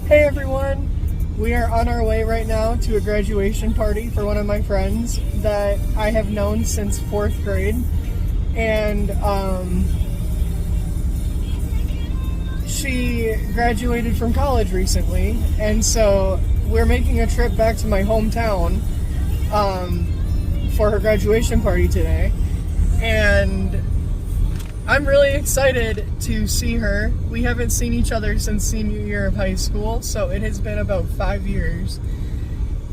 Hey everyone! We are on our way right now to a graduation party for one of my friends that I have known since 4th grade. And she graduated from college recently, and so we're making a trip back to my hometown for her graduation party today. And I'm really excited to see her. We haven't seen each other since senior year of high school, so it has been about 5 years.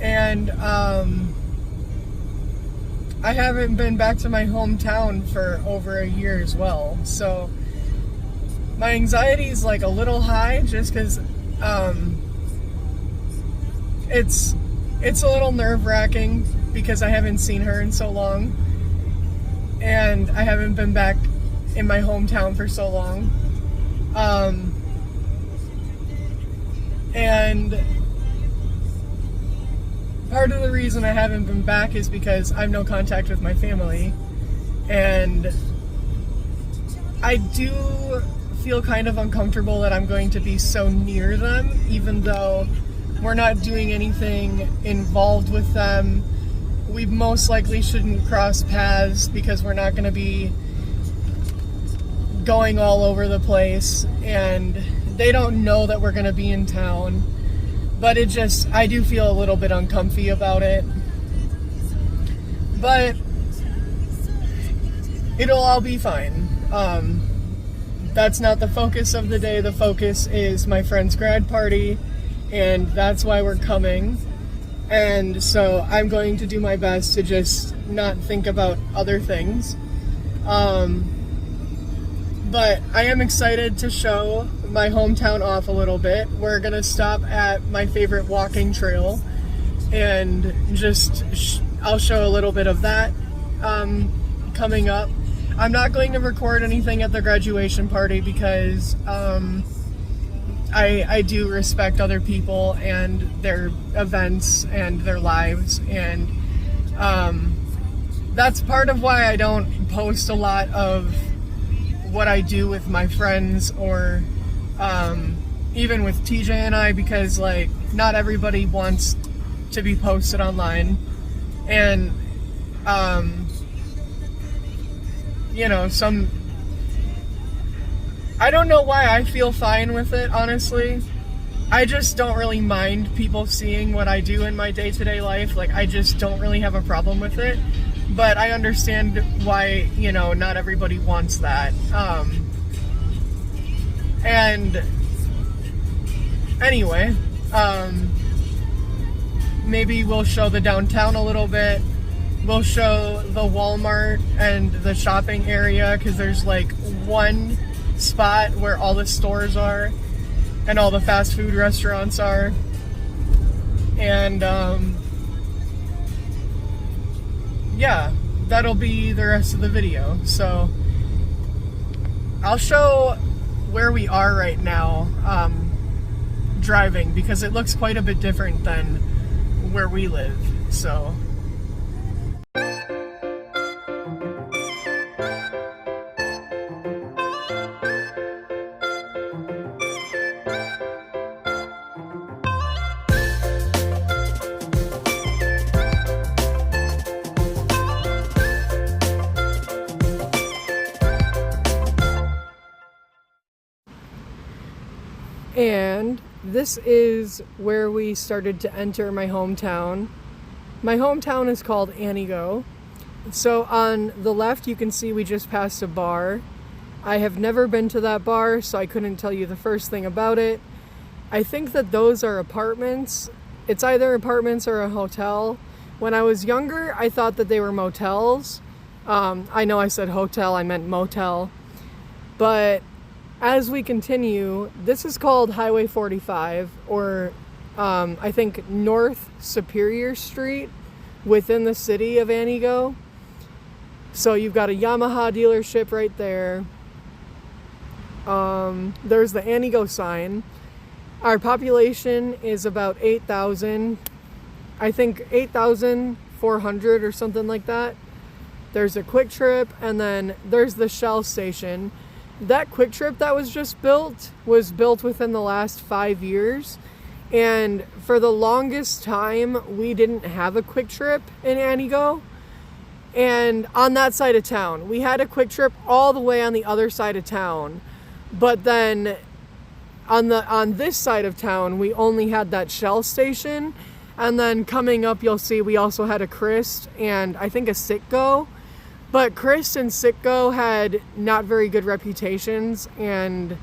And I haven't been back to my hometown for over a year as well. So my anxiety is like a little high just because it's a little nerve-wracking because I haven't seen her in so long. And I haven't been back in my hometown for so long. And part of the reason I haven't been back is because I have no contact with my family. And I do feel kind of uncomfortable that I'm going to be so near them, even though we're not doing anything involved with them. We most likely shouldn't cross paths because we're not going to be going all over the place, and they don't know that we're going to be in town. But I do feel a little bit uncomfy about it. But it'll all be fine. That's not the focus of the day. The focus is my friend's grad party, and that's why we're coming. And so I'm going to do my best to just not think about other things. But I am excited to show my hometown off a little bit. We're going to stop at my favorite walking trail and I'll show a little bit of that coming up. I'm not going to record anything at the graduation party because I do respect other people and their events and their lives, and that's part of why I don't post a lot of what I do with my friends or even with TJ and I, because like not everybody wants to be posted online. And I don't know why I feel fine with it, honestly. I just don't really mind people seeing what I do in my day-to-day life. Like, I just don't really have a problem with it. But I understand why, not everybody wants that. And anyway, maybe we'll show the downtown a little bit. We'll show the Walmart and the shopping area, because there's like one spot where all the stores are and all the fast food restaurants are. And yeah, that'll be the rest of the video. So I'll show where we are right now driving, because it looks quite a bit different than where we live. So and this is where we started to enter my hometown. My hometown is called Antigo. So on the left you can see we just passed a bar. I have never been to that bar, so I couldn't tell you the first thing about it. I think that those are apartments. It's either apartments or a hotel. When I was younger, I thought that they were motels. I know I said hotel, I meant motel. But as we continue, this is called Highway 45, or I think North Superior Street within the city of Antigo. So you've got a Yamaha dealership right there. There's the Antigo sign. Our population is about 8,000. I think 8,400 or something like that. There's a Quick Trip, and then there's the Shell station. That Quick Trip that was just built was built within the last 5 years, And for the longest time, we didn't have a Quick Trip in Antigo. And on that side of town, we had a Quick Trip all the way on the other side of town. But then on this side of town, we only had that Shell station. And then coming up, you'll see we also had a Christ and I think a Citgo. But Christ and Citgo had not very good reputations, and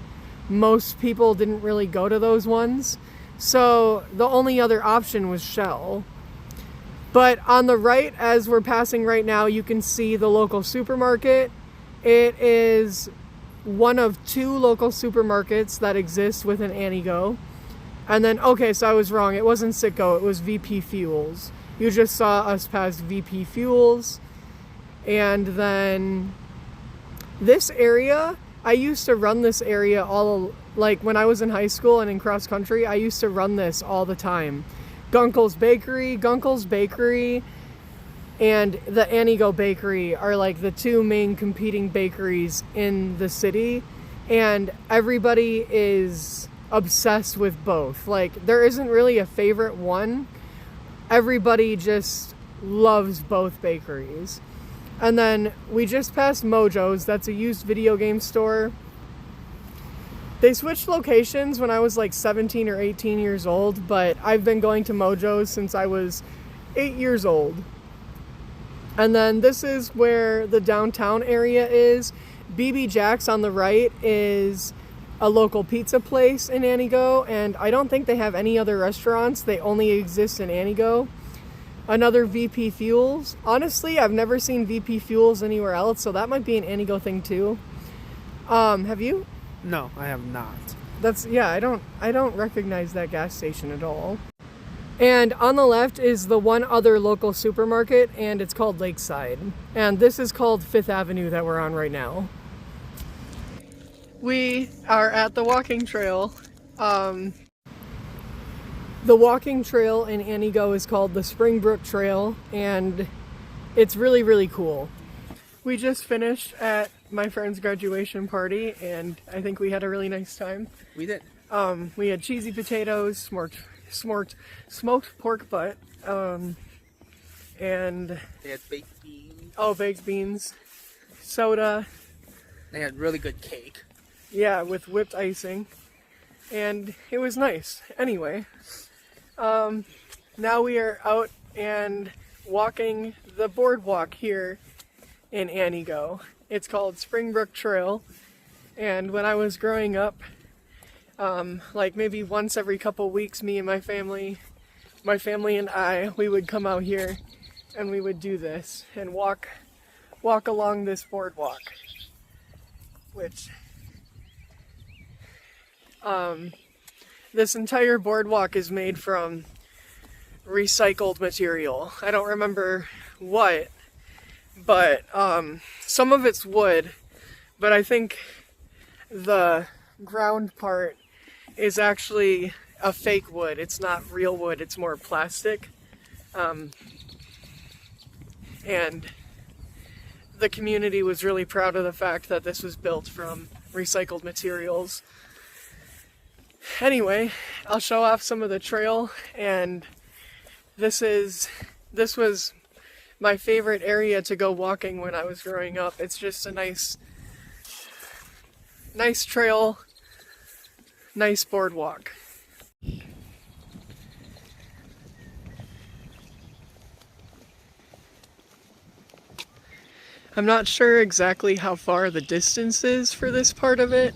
most people didn't really go to those ones. So the only other option was Shell. But on the right, as we're passing right now, you can see the local supermarket. It is one of 2 local supermarkets that exist within Antigo. And then, okay, so I was wrong. It wasn't Citgo, it was VP Fuels. You just saw us pass VP Fuels. And then this area, I used to run this area like when I was in high school and in cross country, I used to run this all the time. Gunkel's Bakery, and the Antigo Bakery are like the 2 main competing bakeries in the city. And everybody is obsessed with both. Like, there isn't really a favorite one. Everybody just loves both bakeries. And then we just passed Mojo's. That's a used video game store. They switched locations when I was like 17 or 18 years old, but I've been going to Mojo's since I was 8 years old. And then this is where the downtown area is. BB Jack's on the right is a local pizza place in Antigo, and I don't think they have any other restaurants. They only exist in Antigo. Another VP Fuels. Honestly, I've never seen VP Fuels anywhere else, so that might be an Antigo thing too. Have you? No, I have not. I don't recognize that gas station at all. And on the left is the one other local supermarket, and it's called Lakeside. And this is called 5th Avenue that we're on right now. We are at the walking trail. The walking trail in Antigo is called the Springbrook Trail, and it's really, really cool. We just finished at my friend's graduation party, and I think we had a really nice time. We did. We had cheesy potatoes, smoked pork butt, and They had baked beans. oh, baked beans, soda. They had really good cake. Yeah, with whipped icing, and it was nice. Anyway, now we are out and walking the boardwalk here in Antigo. It's called Springbrook Trail, and when I was growing up, like maybe once every couple weeks, me and my family and I, we would come out here and we would do this and walk along this boardwalk, which this entire boardwalk is made from recycled material. I don't remember what, but some of it's wood, but I think the ground part is actually a fake wood. It's not real wood, it's more plastic. And the community was really proud of the fact that this was built from recycled materials. Anyway, I'll show off some of the trail, and this was my favorite area to go walking when I was growing up. It's just a nice trail, nice boardwalk. I'm not sure exactly how far the distance is for this part of it.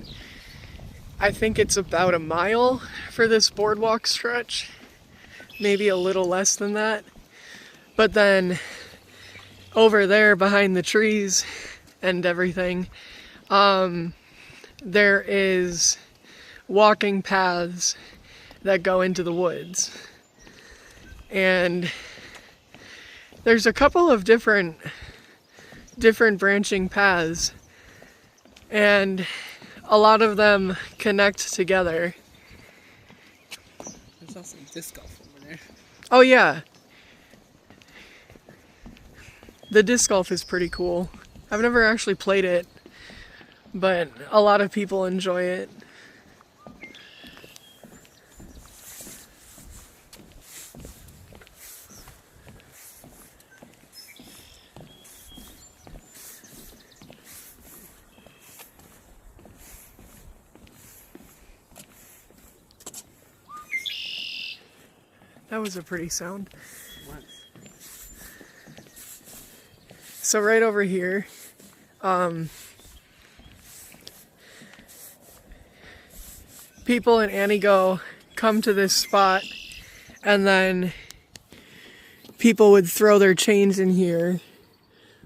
I think it's about a mile for this boardwalk stretch, maybe a little less than that. But then over there behind the trees and everything, there is walking paths that go into the woods. And there's a couple of different branching paths, and a lot of them connect together. There's also disc golf over there. Oh yeah. The disc golf is pretty cool. I've never actually played it, but a lot of people enjoy it. That was a pretty sound. What? So right over here, people in Antigo come to this spot, and then people would throw their chains in here,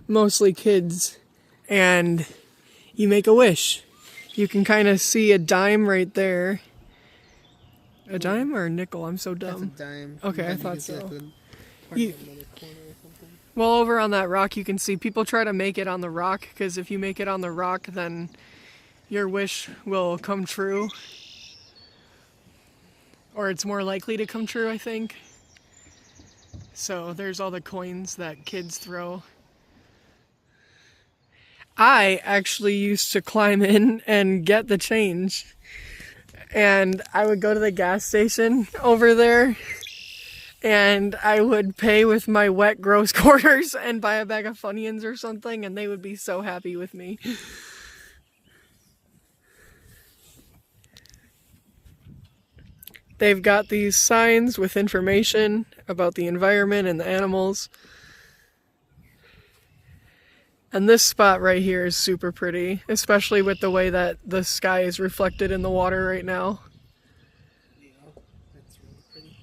mostly kids, and you make a wish. You can kind of see a dime right there. A dime or a nickel? I'm so dumb. That's a dime. Okay, I thought so. Like You- another corner or something. Well, over on that rock, you can see people try to make it on the rock, because if you make it on the rock, then your wish will come true. Or it's more likely to come true, I think. So there's all the coins that kids throw. I actually used to climb in and get the change. And I would go to the gas station over there, and I would pay with my wet, gross quarters and buy a bag of Funyuns or something, and they would be so happy with me. They've got these signs with information about the environment and the animals. And this spot right here is super pretty, especially with the way that the sky is reflected in the water right now. Yeah, that's really pretty.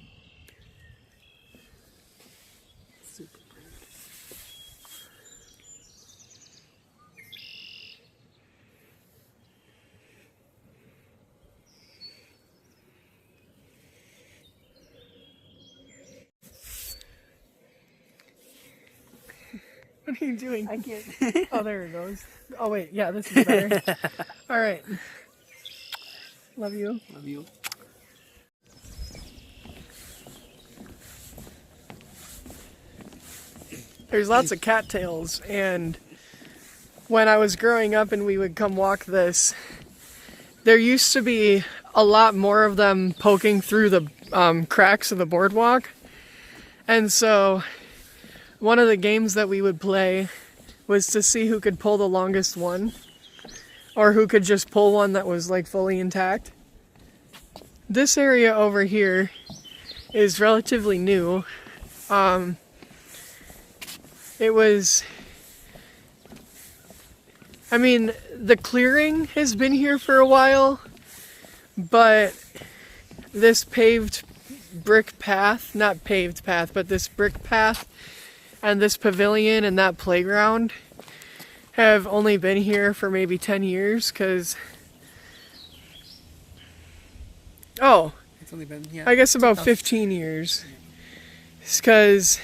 Super pretty. What are you doing? I can't. Oh, there it goes. Oh, wait. Yeah, this is better. All right. Love you. Love you. There's lots of cattails, and when I was growing up and we would come walk this, there used to be a lot more of them poking through the cracks of the boardwalk. And so one of the games that we would play was to see who could pull the longest one, or who could just pull one that was like fully intact. This area over here is relatively new. It was, I mean, the clearing has been here for a while, but this paved brick path, not paved path, but this brick path and this pavilion and that playground have only been here for maybe 10 years, because, oh, It's only been, yeah. I guess about 15 years. Because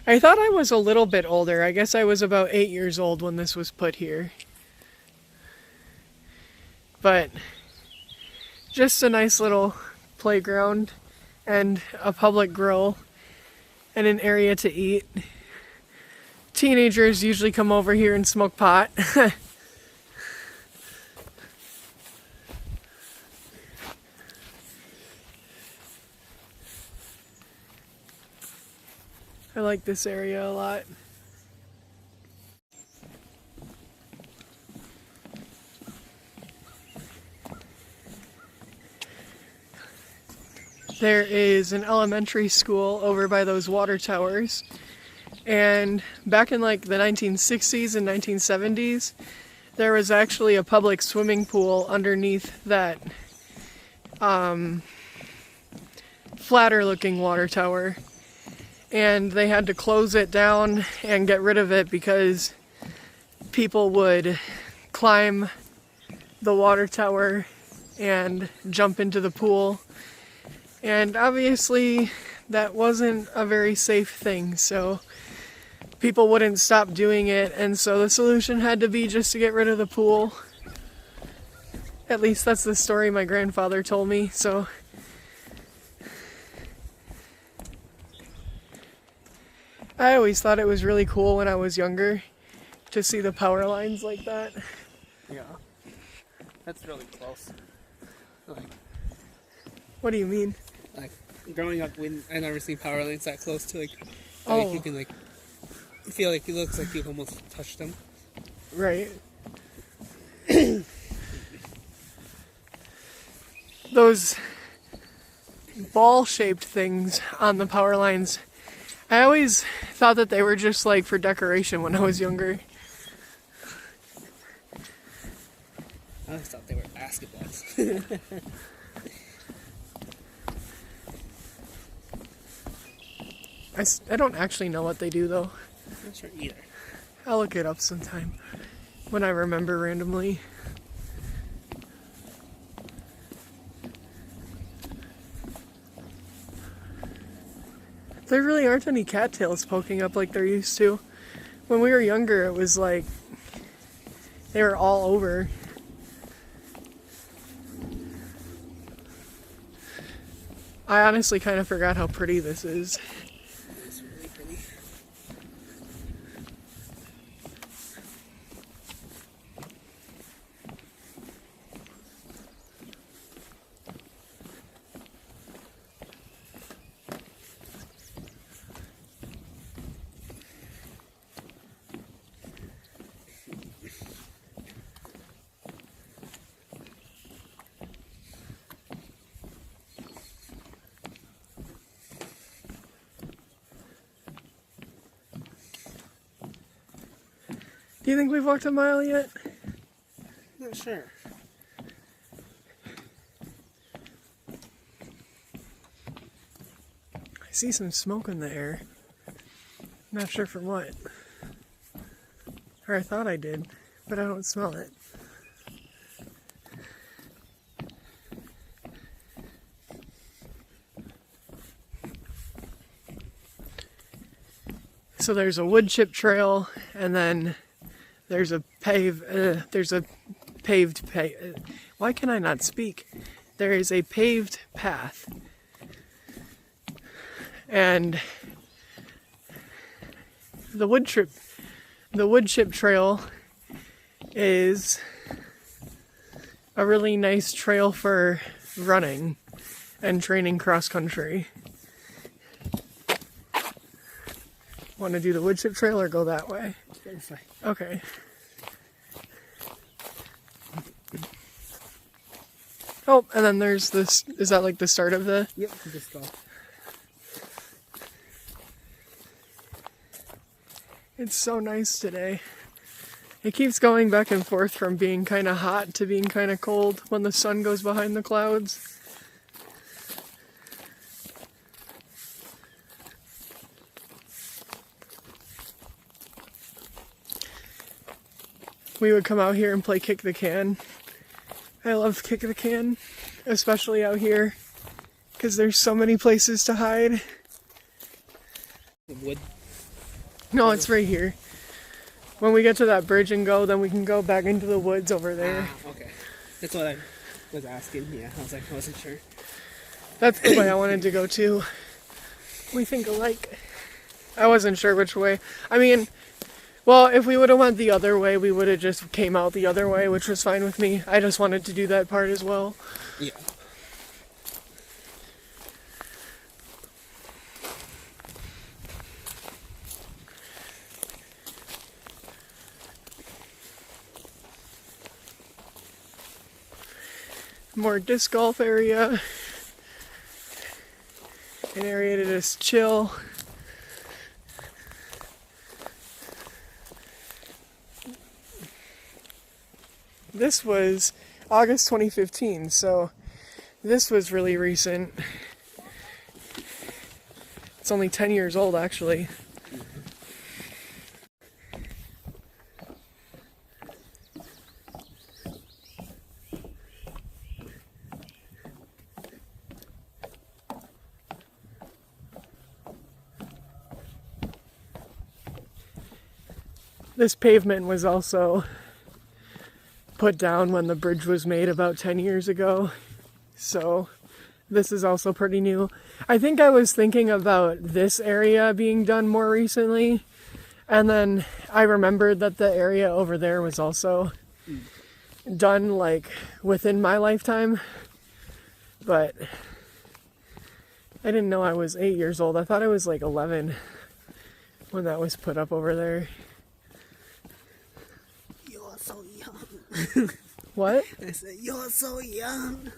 I thought I was a little bit older. I guess I was about 8 years old when this was put here. But just a nice little playground and a public grill and an area to eat. Teenagers usually come over here and smoke pot. I like this area a lot. There is an elementary school over by those water towers. And back in like the 1960s and 1970s, there was actually a public swimming pool underneath that flatter looking water tower. And they had to close it down and get rid of it because people would climb the water tower and jump into the pool. And obviously that wasn't a very safe thing, so people wouldn't stop doing it, and so the solution had to be just to get rid of the pool. At least that's the story my grandfather told me, so I always thought it was really cool when I was younger to see the power lines like that. Yeah. That's really close. Like, What do you mean? like growing up, when I never seen power lines that close to Oh. you can like feel like it looks like you almost touched them. Right. Those ball-shaped things on the power lines. I always thought that they were just like for decoration when I was younger. I always thought they were basketballs. I don't actually know what they do though. I'm not sure either. I'll look it up sometime when I remember randomly. There really aren't any cattails poking up like there used to. When we were younger, it was like they were all over. I honestly kind of forgot how pretty this is. It's really pretty. Do you think we've walked a mile yet? Not sure. I see some smoke in the air. Not sure from what. Or I thought I did, but I don't smell it. So there's a wood chip trail, and then there's a why can I not speak? There is a paved path. And the wood chip trail is a really nice trail for running and training cross country. Want to do the wood chip trail or go that way? Okay. Oh, and then there's this. Is that like the start of the? Yep, just go. It's so nice today. It keeps going back and forth from being kind of hot to being kind of cold when the sun goes behind the clouds. We would come out here and play kick the can. I love kick the can, especially out here, because there's so many places to hide. The wood. No, it's right here. When we get to that bridge and go, then we can go back into the woods over there. Ah, okay. That's what I was asking. Yeah, I wasn't sure. That's the way I wanted to go too. We think alike. I wasn't sure which way. I mean, well, if we would have went the other way, we would have just came out the other way, which was fine with me. I just wanted to do that part as well. Yeah. More disc golf area. An area to just chill. This was August 2015, so this was really recent. It's only 10 years old, actually. This pavement was also put down when the bridge was made about 10 years ago. So this is also pretty new. I think I was thinking about this area being done more recently. And then I remembered that the area over there was also done like within my lifetime. But I didn't know I was 8 years old. I thought I was like 11 when that was put up over there. You're so young. What? I said, you're so young.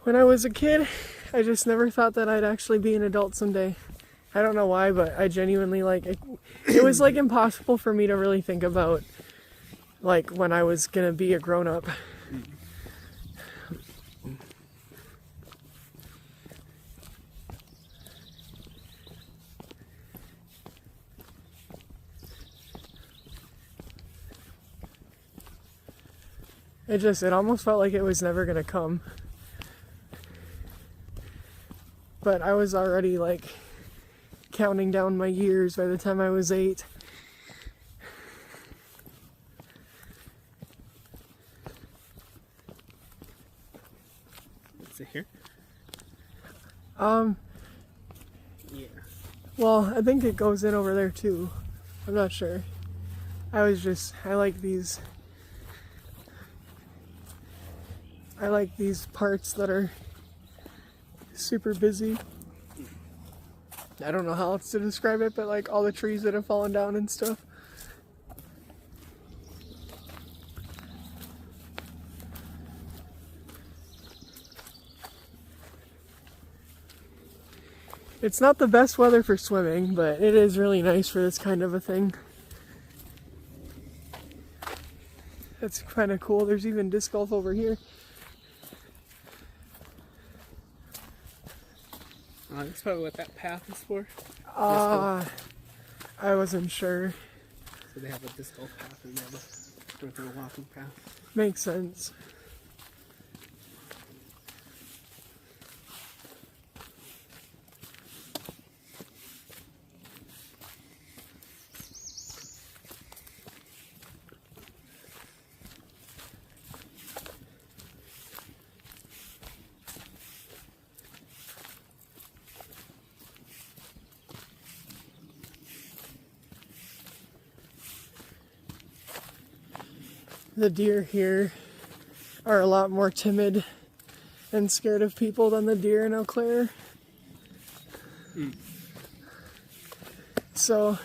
When I was a kid, I just never thought that I'd actually be an adult someday. I don't know why, but I genuinely like it. It was like impossible for me to really think about like when I was gonna be a grown-up. It almost felt like it was never gonna come. But I was already like counting down my years by the time I was 8. Is it here? Yeah. Well, I think it goes in over there too. I'm not sure. I like these parts that are super busy. I don't know how else to describe it, but like all the trees that have fallen down and stuff. It's not the best weather for swimming, but it is really nice for this kind of a thing. That's kind of cool. There's even disc golf over here. That's probably what that path is for. I wasn't sure. So they have a disc golf path and they have a regular walking path. Makes sense. The deer here are a lot more timid and scared of people than the deer in Eau Claire. So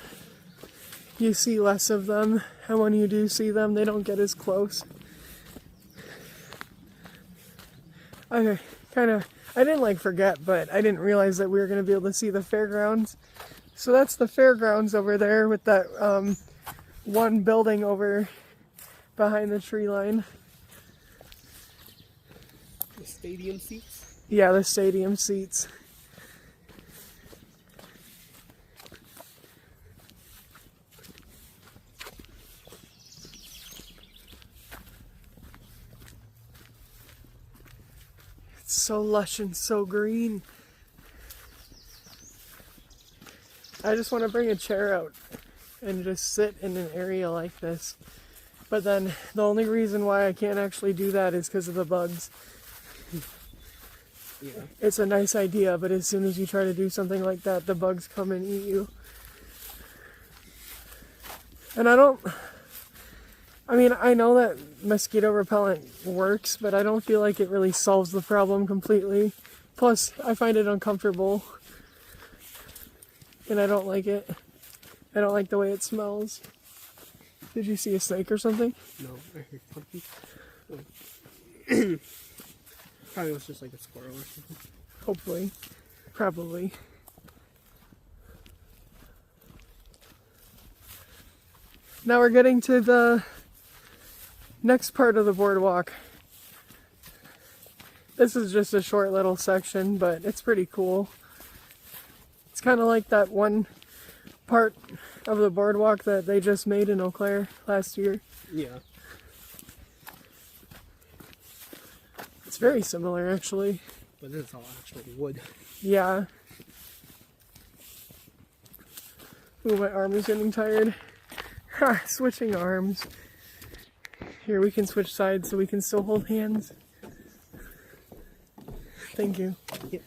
you see less of them, and when you do see them, they don't get as close. I didn't like forget, but I didn't realize that we were going to be able to see the fairgrounds. So that's the fairgrounds over there with that one building over behind the tree line. The stadium seats? Yeah, the stadium seats. It's so lush and so green. I just want to bring a chair out and just sit in an area like this. But then the only reason why I can't actually do that is because of the bugs. Yeah. It's a nice idea, but as soon as you try to do something like that, the bugs come and eat you. And I know that mosquito repellent works, but I don't feel like it really solves the problem completely. Plus, I find it uncomfortable. And I don't like it. I don't like the way it smells. Did you see a snake or something? No, I heard something. Probably was just like a squirrel or something. Hopefully. Probably. Now we're getting to the next part of the boardwalk. This is just a short little section, but it's pretty cool. It's kind of like that one part of the boardwalk that they just made in Eau Claire last year. Yeah. It's very similar, actually. But this is all actual wood. Yeah. Ooh, my arm is getting tired. Ha, switching arms. Here, we can switch sides so we can still hold hands. Thank you. Yep.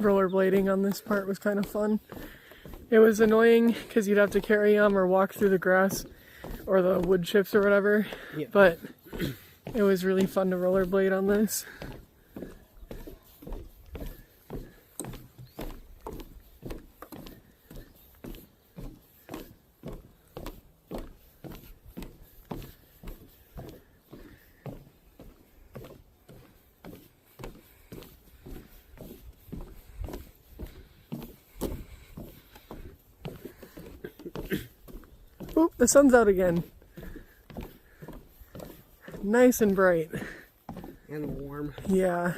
rollerblading on this part was kind of fun. It was annoying because you'd have to carry them or walk through the grass or the wood chips or whatever, Yeah. but it was really fun to rollerblade on this. Oop, the sun's out again. Nice and bright. And warm. Yeah.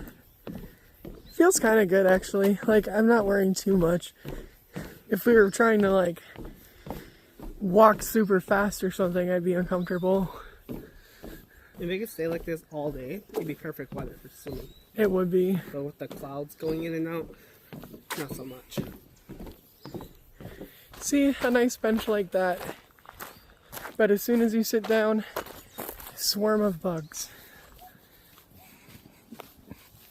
Feels kind of good actually. Like, I'm not wearing too much. If we were trying to like walk super fast or something, I'd be uncomfortable. If it could stay like this all day, it'd be perfect weather for swimming. It would be. But with the clouds going in and out, not so much. See, a nice bench like that. But as soon as you sit down, swarm of bugs.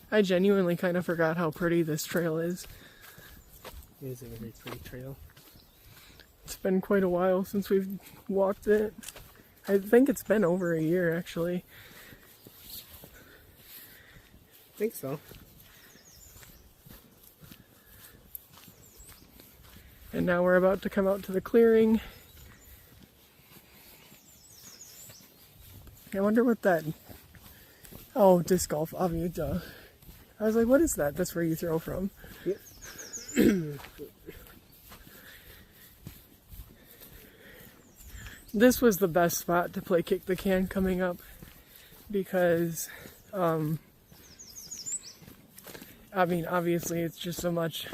I genuinely kind of forgot how pretty this trail is. It is a very pretty trail. It's been quite a while since we've walked it. I think it's been over a year actually. I think so. And now we're about to come out to the clearing. I wonder what that... Oh, disc golf, obviously. I was like, what is that? That's where you throw from. Yep. This was the best spot to play kick the can coming up because, I mean, obviously it's just so much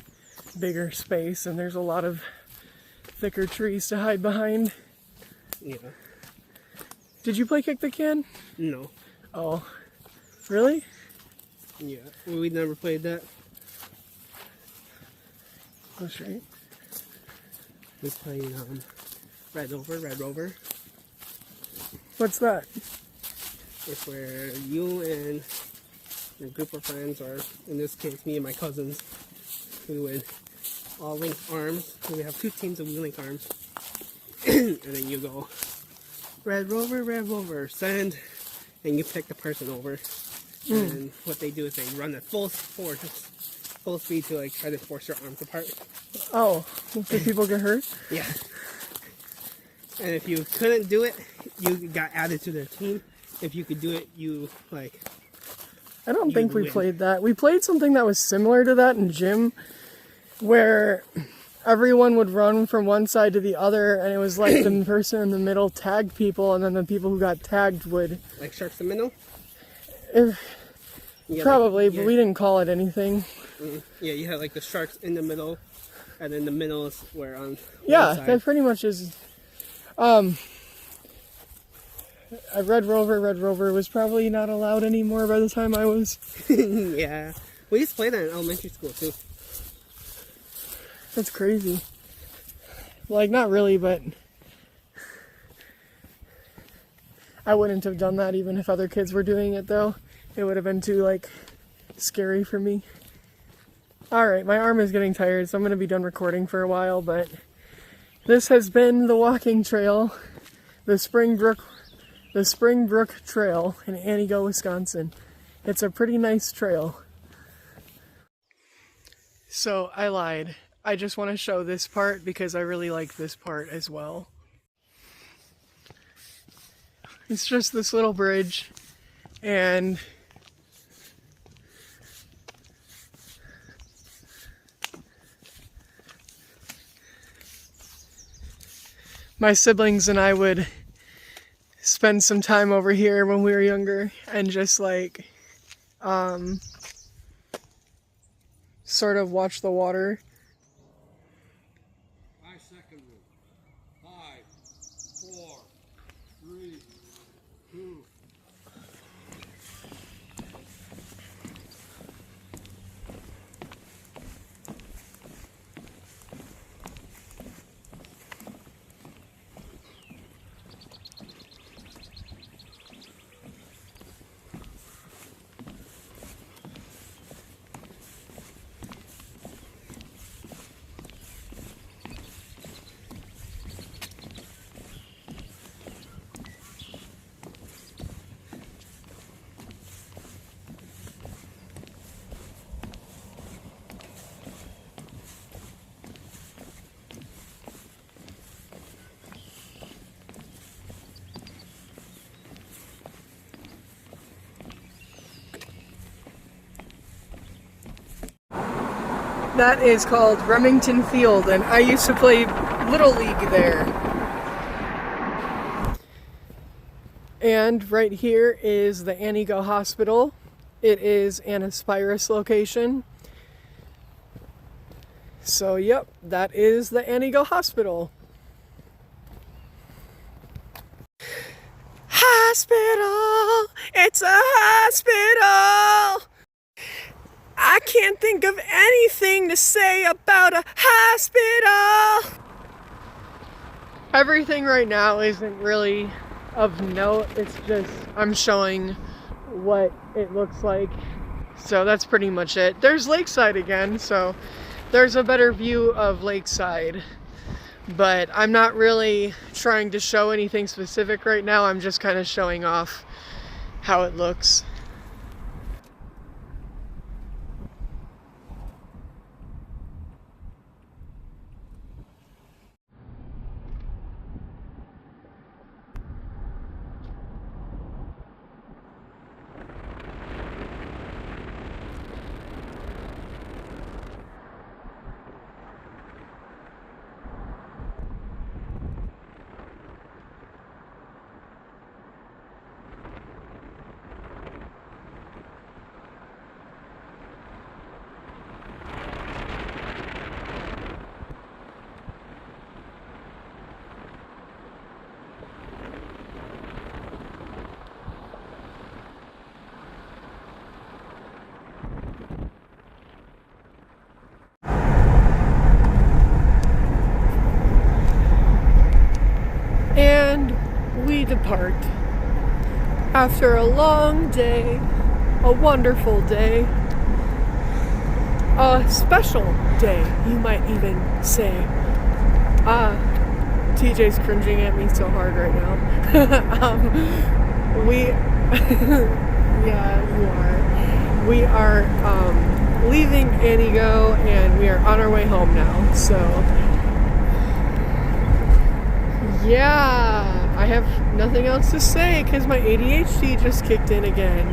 bigger space and there's a lot of thicker trees to hide behind. Yeah. Did you play kick the can? No. Oh, really? Yeah. We never played that. Oh, straight. We played Red Rover. What's that? It's where you and a group of friends, or in this case, me and my cousins, we would all link arms. So we have two teams and we link arms. And then you go, Red Rover, send, and you pick the person over. And what they do is they run at full speed to like try to force your arms apart. Oh, did people get hurt? Yeah. And if you couldn't do it, you got added to their team. If you could do it, you like... I don't think we win. played that. We played something that was similar to that in gym, where everyone would run from one side to the other, and it was like the person in the middle tagged people, and then the people who got tagged would... Like Sharks in the Middle? Yeah, probably, but we didn't call it anything. Yeah, you had like the Sharks in the middle, and then the middles were on Yeah, one side. that pretty much is... Red Rover was probably not allowed anymore by the time I was... Yeah. We used to play that in elementary school, too. That's crazy. Like, not really, but... I wouldn't have done that even if other kids were doing it, though. It would have been too, like, scary for me. Alright, my arm is getting tired, so I'm going to be done recording for a while, but... This has been the walking trail, the Springbrook Trail in Antigo, Wisconsin. It's a pretty nice trail. So, I lied. I just want to show this part because I really like this part as well. It's just this little bridge, and my siblings and I would spend some time over here when we were younger and just like sort of watch the water. 5-second rule. 5, 4, 3, 2. That is called Remington Field, and I used to play Little League there. And right here is the Antigo Hospital. It is an Aspirus location. So, yep, that is the Antigo Hospital. Hospital! It's a hospital! I can't think of anything to say about a hospital! Everything right now isn't really of note. It's just I'm showing what it looks like. So that's pretty much it. There's Lakeside again, so there's a better view of Lakeside. But I'm not really trying to show anything specific right now. I'm just kind of showing off how it looks. And we depart after a long day, a wonderful day, a special day, you might even say. TJ's cringing at me so hard right now. Yeah, you are. We are leaving Antigo and we are on our way home now, so yeah, I have nothing else to say because my ADHD just kicked in again.